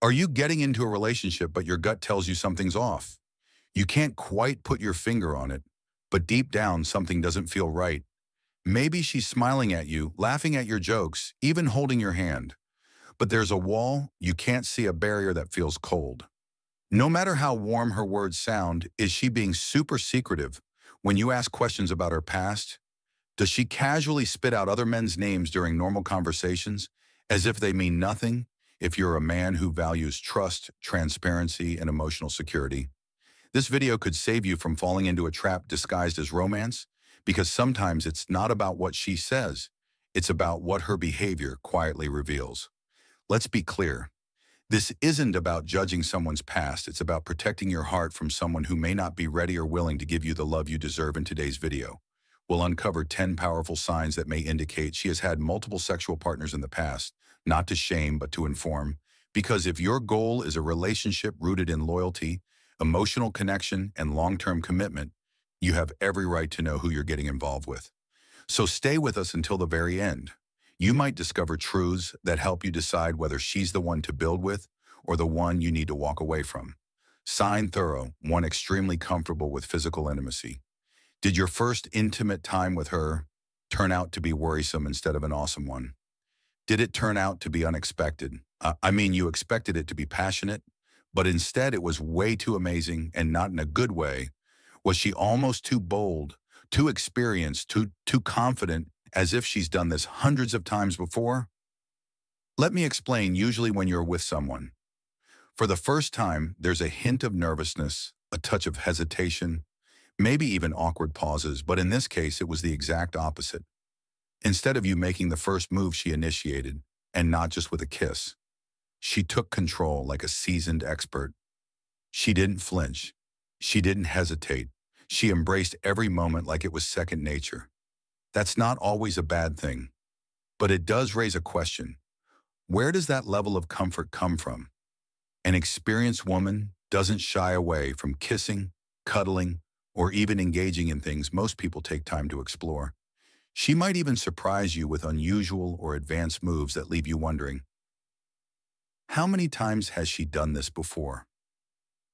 Are you getting into a relationship but your gut tells you something's off? You can't quite put your finger on it, but deep down something doesn't feel right. Maybe she's smiling at you, laughing at your jokes, even holding your hand. But there's a wall, you can't see a barrier that feels cold. No matter how warm her words sound, is she being super secretive? When you ask questions about her past, does she casually spit out other men's names during normal conversations, as if they mean nothing if you're a man who values trust, transparency, and emotional security? This video could save you from falling into a trap disguised as romance, because sometimes it's not about what she says, it's about what her behavior quietly reveals. Let's be clear. This isn't about judging someone's past, it's about protecting your heart from someone who may not be ready or willing to give you the love you deserve. In today's video, we'll uncover 10 powerful signs that may indicate she has had multiple sexual partners in the past, not to shame but to inform. Because if your goal is a relationship rooted in loyalty, emotional connection, and long-term commitment, you have every right to know who you're getting involved with. So stay with us until the very end. You might discover truths that help you decide whether she's the one to build with or the one you need to walk away from. Sign thorough, one extremely comfortable with physical intimacy. Did your first intimate time with her turn out to be worrisome instead of an awesome one? Did it turn out to be unexpected? You expected it to be passionate, but instead it was way too amazing, and not in a good way. Was she almost too bold, too experienced, too confident, as if she's done this hundreds of times before? Let me explain. Usually when you're with someone, for the first time, there's a hint of nervousness, a touch of hesitation, maybe even awkward pauses, but in this case, it was the exact opposite. Instead of you making the first move, she initiated, and not just with a kiss. She took control like a seasoned expert. She didn't flinch. She didn't hesitate. She embraced every moment like it was second nature. That's not always a bad thing, but it does raise a question. Where does that level of comfort come from? An experienced woman doesn't shy away from kissing, cuddling, or even engaging in things most people take time to explore. She might even surprise you with unusual or advanced moves that leave you wondering, how many times has she done this before?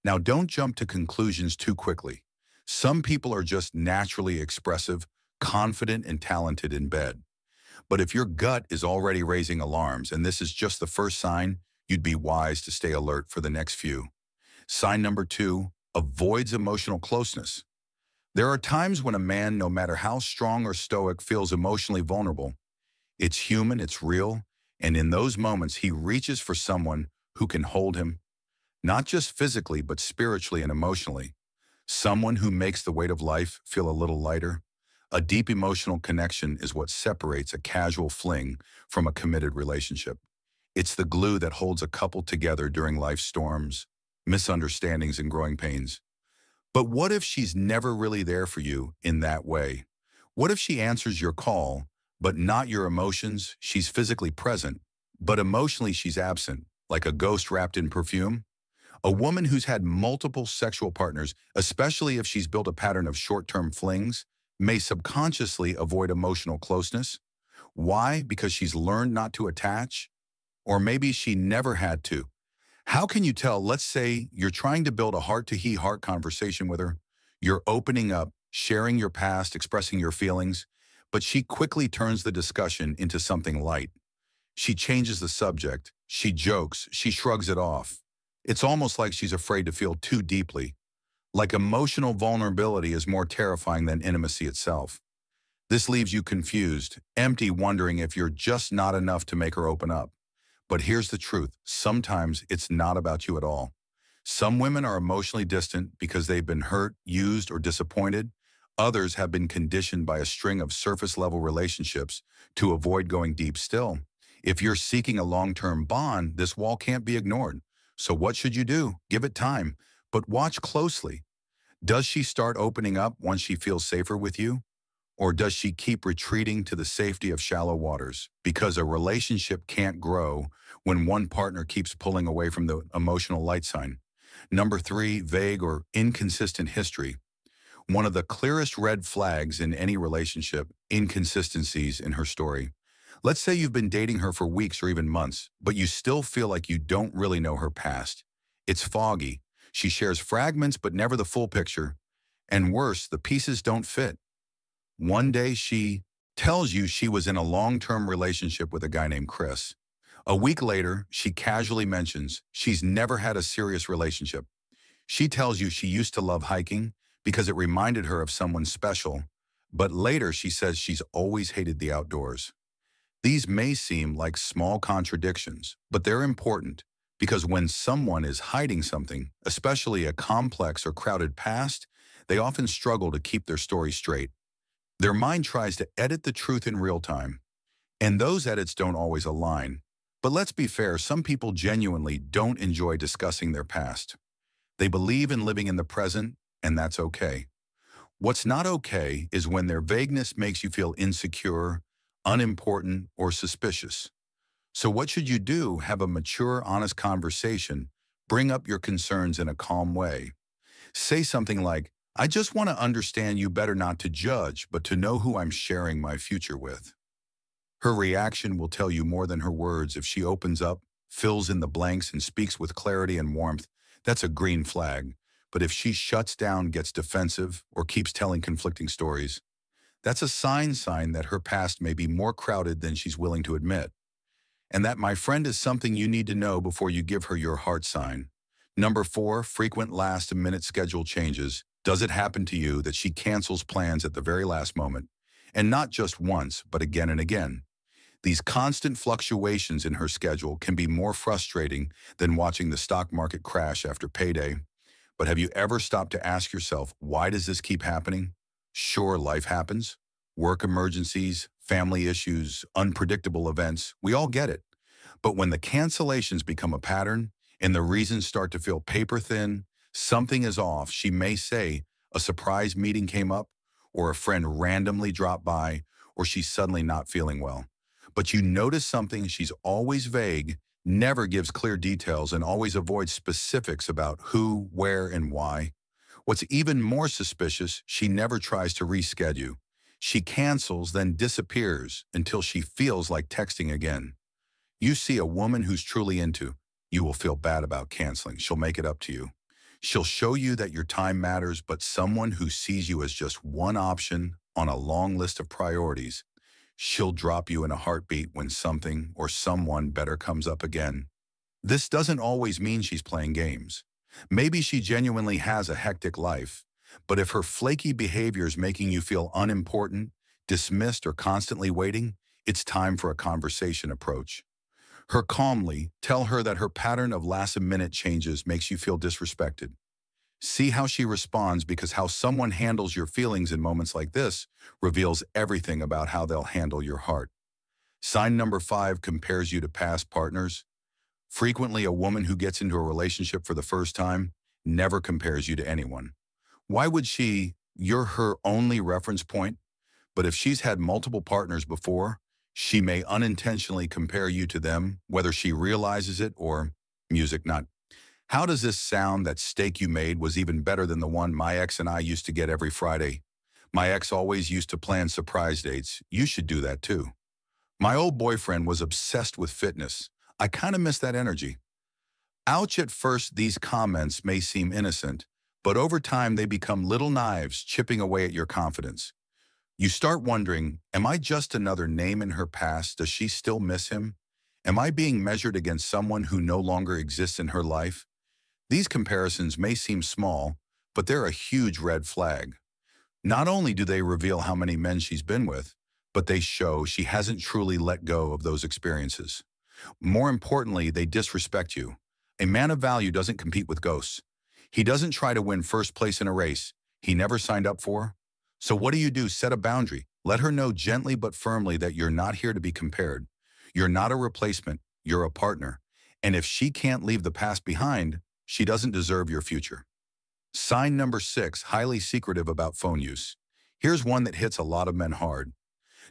Now, don't jump to conclusions too quickly. Some people are just naturally expressive, confident, and talented in bed. But if your gut is already raising alarms, and this is just the first sign, you'd be wise to stay alert for the next few. Sign number 2, avoids emotional closeness. There are times when a man, no matter how strong or stoic, feels emotionally vulnerable. It's human, it's real, and in those moments, he reaches for someone who can hold him, not just physically, but spiritually and emotionally. Someone who makes the weight of life feel a little lighter. A deep emotional connection is what separates a casual fling from a committed relationship. It's the glue that holds a couple together during life's storms, misunderstandings, and growing pains. But what if she's never really there for you in that way? What if she answers your call, but not your emotions? She's physically present, but emotionally she's absent, like a ghost wrapped in perfume? A woman who's had multiple sexual partners, especially if she's built a pattern of short-term flings, may subconsciously avoid emotional closeness. Why? Because she's learned not to attach? Or maybe she never had to. How can you tell? Let's say you're trying to build a heart-to-heart conversation with her. You're opening up, sharing your past, expressing your feelings, but she quickly turns the discussion into something light. She changes the subject, she jokes, she shrugs it off. It's almost like she's afraid to feel too deeply. Like emotional vulnerability is more terrifying than intimacy itself. This leaves you confused, empty, wondering if you're just not enough to make her open up. But here's the truth. Sometimes it's not about you at all. Some women are emotionally distant because they've been hurt, used, or disappointed. Others have been conditioned by a string of surface-level relationships to avoid going deep. Still, if you're seeking a long-term bond, this wall can't be ignored. So what should you do? Give it time, but watch closely. Does she start opening up once she feels safer with you? Or does she keep retreating to the safety of shallow waters? Because a relationship can't grow when one partner keeps pulling away from the emotional light sign. Number 3, vague or inconsistent history. One of the clearest red flags in any relationship, inconsistencies in her story. Let's say you've been dating her for weeks or even months, but you still feel like you don't really know her past. It's foggy. She shares fragments but never the full picture. And worse, the pieces don't fit. One day she tells you she was in a long-term relationship with a guy named Chris. A week later, she casually mentions she's never had a serious relationship. She tells you she used to love hiking because it reminded her of someone special, but later she says she's always hated the outdoors. These may seem like small contradictions, but they're important because when someone is hiding something, especially a complex or crowded past, they often struggle to keep their story straight. Their mind tries to edit the truth in real time, and those edits don't always align. But let's be fair, some people genuinely don't enjoy discussing their past. They believe in living in the present, and that's okay. What's not okay is when their vagueness makes you feel insecure, unimportant, or suspicious. So what should you do? Have a mature, honest conversation. Bring up your concerns in a calm way. Say something like, I just want to understand you better, not to judge, but to know who I'm sharing my future with. Her reaction will tell you more than her words. If she opens up, fills in the blanks, and speaks with clarity and warmth, that's a green flag. But if she shuts down, gets defensive, or keeps telling conflicting stories, that's a sign that her past may be more crowded than she's willing to admit. And that, my friend, is something you need to know before you give her your heart sign. Number 4, frequent last-minute schedule changes. Does it happen to you that she cancels plans at the very last moment? And not just once, but again and again. These constant fluctuations in her schedule can be more frustrating than watching the stock market crash after payday. But have you ever stopped to ask yourself, why does this keep happening? Sure, life happens. Work emergencies, family issues, unpredictable events, we all get it. But when the cancellations become a pattern and the reasons start to feel paper thin, something is off. She may say a surprise meeting came up, or a friend randomly dropped by, or she's suddenly not feeling well. But you notice something: she's always vague, never gives clear details, and always avoids specifics about who, where, and why. What's even more suspicious, she never tries to reschedule. She cancels, then disappears until she feels like texting again. You see a woman who's truly into you will feel bad about canceling. She'll make it up to you. She'll show you that your time matters, but someone who sees you as just one option on a long list of priorities, she'll drop you in a heartbeat when something or someone better comes up again. This doesn't always mean she's playing games. Maybe she genuinely has a hectic life, but if her flaky behavior is making you feel unimportant, dismissed, or constantly waiting, it's time for a conversation approach. Her calmly, tell her that her pattern of last-minute changes makes you feel disrespected. See how she responds, because how someone handles your feelings in moments like this reveals everything about how they'll handle your heart. Sign number 5 compares you to past partners. Frequently, a woman who gets into a relationship for the first time never compares you to anyone. Why would she? You're her only reference point. But if she's had multiple partners before, she may unintentionally compare you to them, whether she realizes it or music not. How does this sound? That steak you made was even better than the one my ex and I used to get every Friday. My ex always used to plan surprise dates. You should do that too. My old boyfriend was obsessed with fitness. I kind of miss that energy. Ouch. At first, these comments may seem innocent, but over time they become little knives chipping away at your confidence. You start wondering, am I just another name in her past? Does she still miss him? Am I being measured against someone who no longer exists in her life? These comparisons may seem small, but they're a huge red flag. Not only do they reveal how many men she's been with, but they show she hasn't truly let go of those experiences. More importantly, they disrespect you. A man of value doesn't compete with ghosts. He doesn't try to win first place in a race he never signed up for. So what do? Set a boundary. Let her know gently but firmly that you're not here to be compared. You're not a replacement. You're a partner. And if she can't leave the past behind, she doesn't deserve your future. Sign number 6, highly secretive about phone use. Here's one that hits a lot of men hard.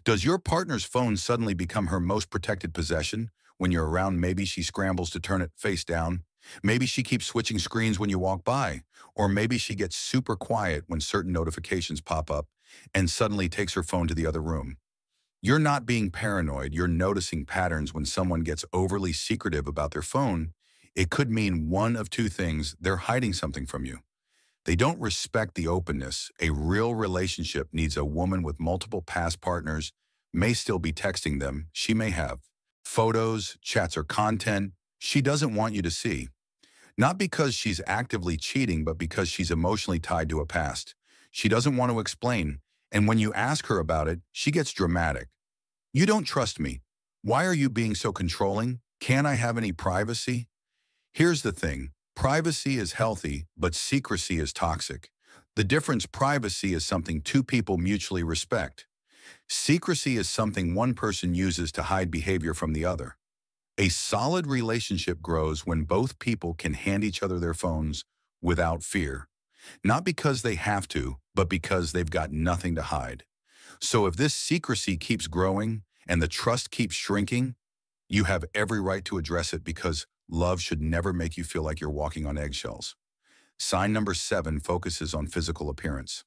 Does your partner's phone suddenly become her most protected possession? When you're around, maybe she scrambles to turn it face down. Maybe she keeps switching screens when you walk by. Or maybe she gets super quiet when certain notifications pop up and suddenly takes her phone to the other room. You're not being paranoid, you're noticing patterns when someone gets overly secretive about their phone. It could mean one of two things: they're hiding something from you. They don't respect the openness. A real relationship needs a woman with multiple past partners, may still be texting them. She may have photos, chats, or content she doesn't want you to see. Not because she's actively cheating, but because she's emotionally tied to a past. She doesn't want to explain. And when you ask her about it, she gets dramatic. You don't trust me. Why are you being so controlling? Can't I have any privacy? Here's the thing. Privacy is healthy, but secrecy is toxic. The difference: privacy is something two people mutually respect. Secrecy is something one person uses to hide behavior from the other. A solid relationship grows when both people can hand each other their phones without fear. Not because they have to, but because they've got nothing to hide. So if this secrecy keeps growing and the trust keeps shrinking, you have every right to address it, because love should never make you feel like you're walking on eggshells. Sign number 7 focuses on physical appearance.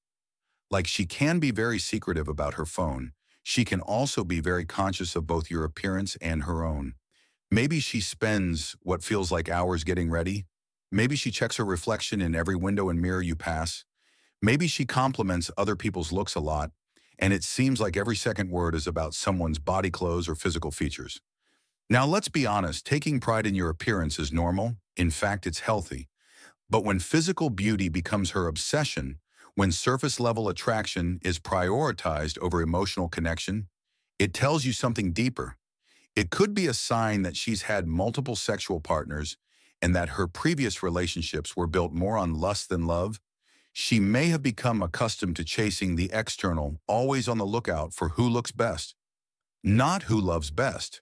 Like she can be very secretive about her phone, she can also be very conscious of both your appearance and her own. Maybe she spends what feels like hours getting ready. Maybe she checks her reflection in every window and mirror you pass. Maybe she compliments other people's looks a lot, and it seems like every second word is about someone's body clothes or physical features. Now, let's be honest, taking pride in your appearance is normal. In fact, it's healthy. But when physical beauty becomes her obsession, when surface-level attraction is prioritized over emotional connection, it tells you something deeper. It could be a sign that she's had multiple sexual partners and that her previous relationships were built more on lust than love. She may have become accustomed to chasing the external, always on the lookout for who looks best, not who loves best.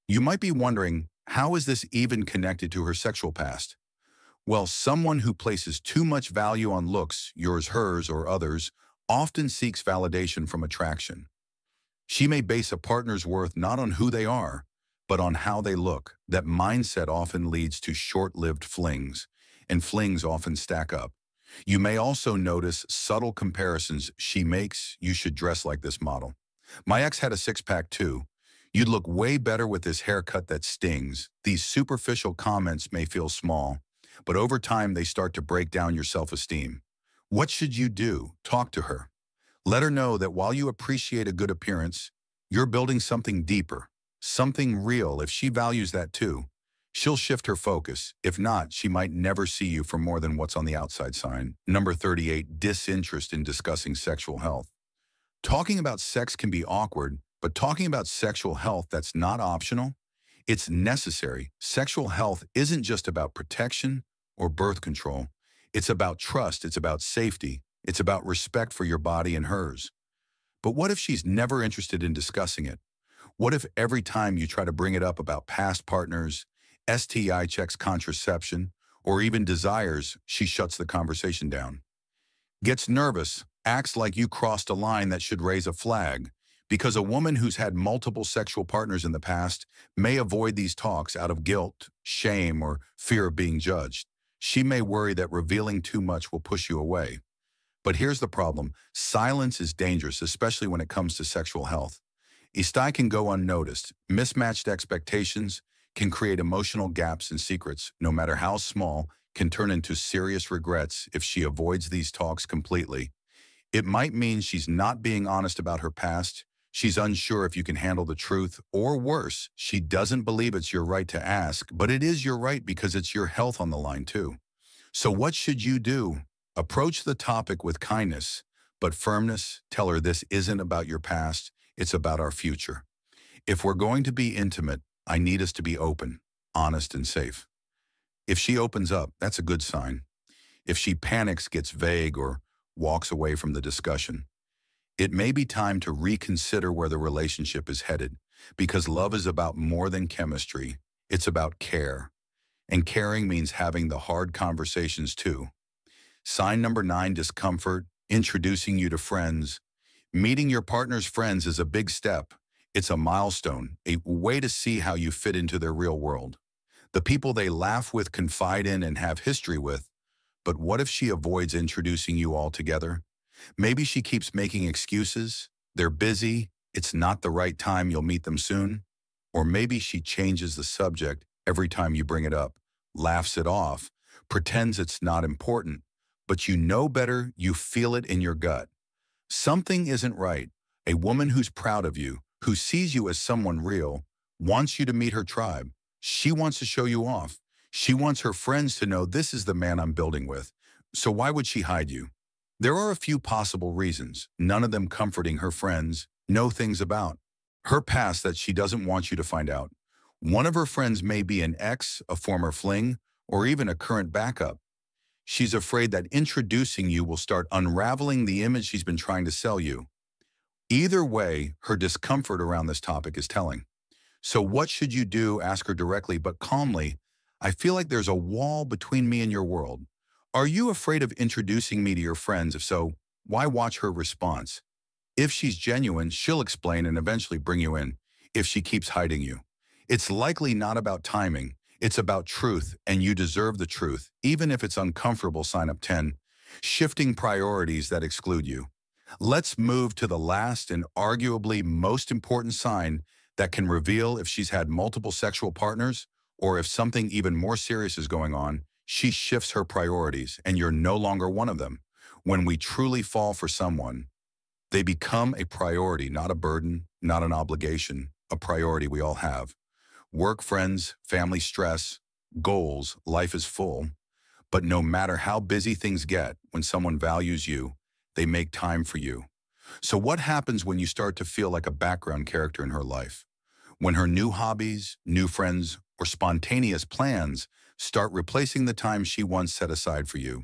You might be wondering, how is this even connected to her sexual past? Well, someone who places too much value on looks, yours, hers, or others, often seeks validation from attraction. She may base a partner's worth not on who they are, but on how they look. That mindset often leads to short-lived flings, and flings often stack up. You may also notice subtle comparisons. She makes: you should dress like this model. My ex had a six-pack too. You'd look way better with this haircut that stings. These superficial comments may feel small, but over time they start to break down your self-esteem. What should you do? Talk to her. Let her know that while you appreciate a good appearance, you're building something deeper, something real. If she values that too, she'll shift her focus. If not, she might never see you for more than what's on the outside. Sign number 38, disinterest in discussing sexual health. Talking about sex can be awkward, but talking about sexual health, that's not optional. It's necessary. Sexual health isn't just about protection or birth control. It's about trust. It's about safety. It's about respect for your body and hers. But what if she's never interested in discussing it? What if every time you try to bring it up about past partners, STI checks, contraception, or even desires, she shuts the conversation down? Gets nervous, acts like you crossed a line that should raise a flag, because a woman who's had multiple sexual partners in the past may avoid these talks out of guilt, shame, or fear of being judged. She may worry that revealing too much will push you away. But here's the problem. Silence is dangerous, especially when it comes to sexual health. STI can go unnoticed. Mismatched expectations can create emotional gaps, and secrets, no matter how small, can turn into serious regrets if she avoids these talks completely. It might mean she's not being honest about her past. She's unsure if you can handle the truth, or worse, she doesn't believe it's your right to ask, but it is your right because it's your health on the line too. So what should you do? Approach the topic with kindness, but firmness. Tell her this isn't about your past, it's about our future. If we're going to be intimate, I need us to be open, honest, and safe. If she opens up, that's a good sign. If she panics, gets vague, or walks away from the discussion, it may be time to reconsider where the relationship is headed, because love is about more than chemistry. It's about care. And caring means having the hard conversations too. Sign number 9, discomfort, introducing you to friends. Meeting your partner's friends is a big step. It's a milestone, a way to see how you fit into their real world. The people they laugh with, confide in, and have history with. But what if she avoids introducing you all together? Maybe she keeps making excuses. They're busy, it's not the right time, you'll meet them soon. Or maybe she changes the subject every time you bring it up, laughs it off, pretends it's not important, but you know better, you feel it in your gut. Something isn't right. A woman who's proud of you, who sees you as someone real, wants you to meet her tribe. She wants to show you off. She wants her friends to know this is the man I'm building with. So why would she hide you? There are a few possible reasons, none of them comforting her friends, know things about. Her past that she doesn't want you to find out. One of her friends may be an ex, a former fling, or even a current backup. She's afraid that introducing you will start unraveling the image she's been trying to sell you. Either way, her discomfort around this topic is telling. So what should you do? Ask her directly, but calmly. I feel like there's a wall between me and your world. Are you afraid of introducing me to your friends? If so, why watch her response? If she's genuine, she'll explain and eventually bring you in. If she keeps hiding you, it's likely not about timing. It's about truth, and you deserve the truth, even if it's uncomfortable. Sign up 10. Shifting priorities that exclude you. Let's move to the last and arguably most important sign that can reveal if she's had multiple sexual partners or if something even more serious is going on. She shifts her priorities, and you're no longer one of them. When we truly fall for someone, they become a priority, not a burden, not an obligation, a priority we all have. Work, friends, family, stress, goals, life is full. But no matter how busy things get, when someone values you, they make time for you. So what happens when you start to feel like a background character in her life? When her new hobbies, new friends, or spontaneous plans start replacing the time she once set aside for you.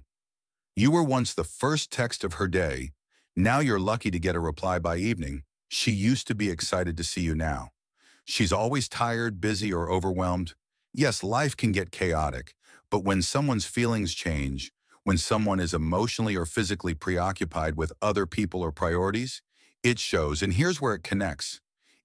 You were once the first text of her day. Now you're lucky to get a reply by evening. She used to be excited to see you now. She's always tired, busy, or overwhelmed. Yes, life can get chaotic, but when someone's feelings change, when someone is emotionally or physically preoccupied with other people or priorities, it shows, and here's where it connects.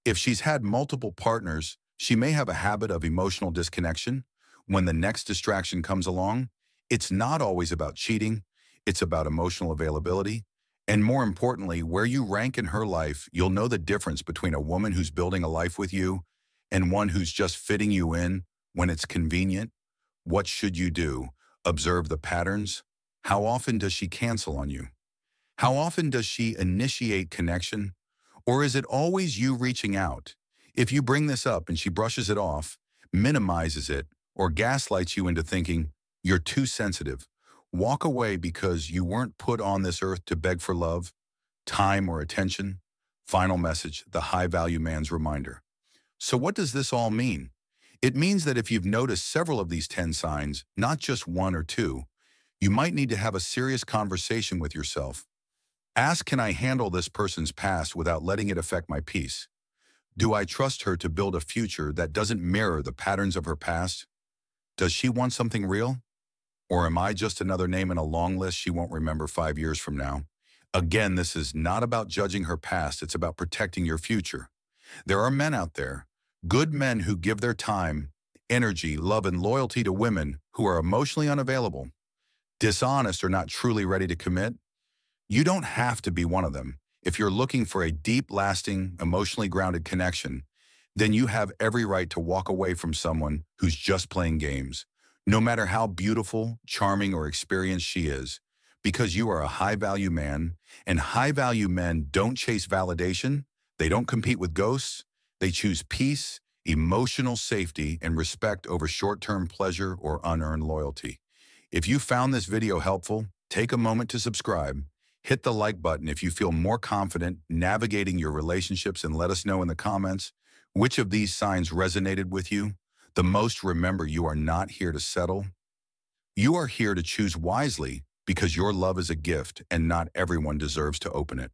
If she's had multiple partners, she may have a habit of emotional disconnection. When the next distraction comes along, it's not always about cheating, it's about emotional availability. And more importantly, where you rank in her life, you'll know the difference between a woman who's building a life with you and one who's just fitting you in when it's convenient. What should you do? Observe the patterns. How often does she cancel on you? How often does she initiate connection? Or is it always you reaching out? If you bring this up and she brushes it off, minimizes it, or gaslights you into thinking you're too sensitive, walk away because you weren't put on this earth to beg for love, time, or attention. Final message, the high-value man's reminder. So what does this all mean? It means that if you've noticed several of these 10 signs, not just one or two, you might need to have a serious conversation with yourself. Ask, can I handle this person's past without letting it affect my peace? Do I trust her to build a future that doesn't mirror the patterns of her past? Does she want something real? Or am I just another name in a long list she won't remember 5 years from now? Again, this is not about judging her past, it's about protecting your future. There are men out there, good men who give their time, energy, love, and loyalty to women who are emotionally unavailable, dishonest, or not truly ready to commit. You don't have to be one of them. If you're looking for a deep, lasting, emotionally grounded connection, then you have every right to walk away from someone who's just playing games, no matter how beautiful, charming, or experienced she is, because you are a high-value man, and high-value men don't chase validation, they don't compete with ghosts, they choose peace, emotional safety, and respect over short-term pleasure or unearned loyalty. If you found this video helpful, take a moment to subscribe. Hit the like button if you feel more confident navigating your relationships, and let us know in the comments which of these signs resonated with you the most. Remember, you are not here to settle. You are here to choose wisely because your love is a gift and not everyone deserves to open it.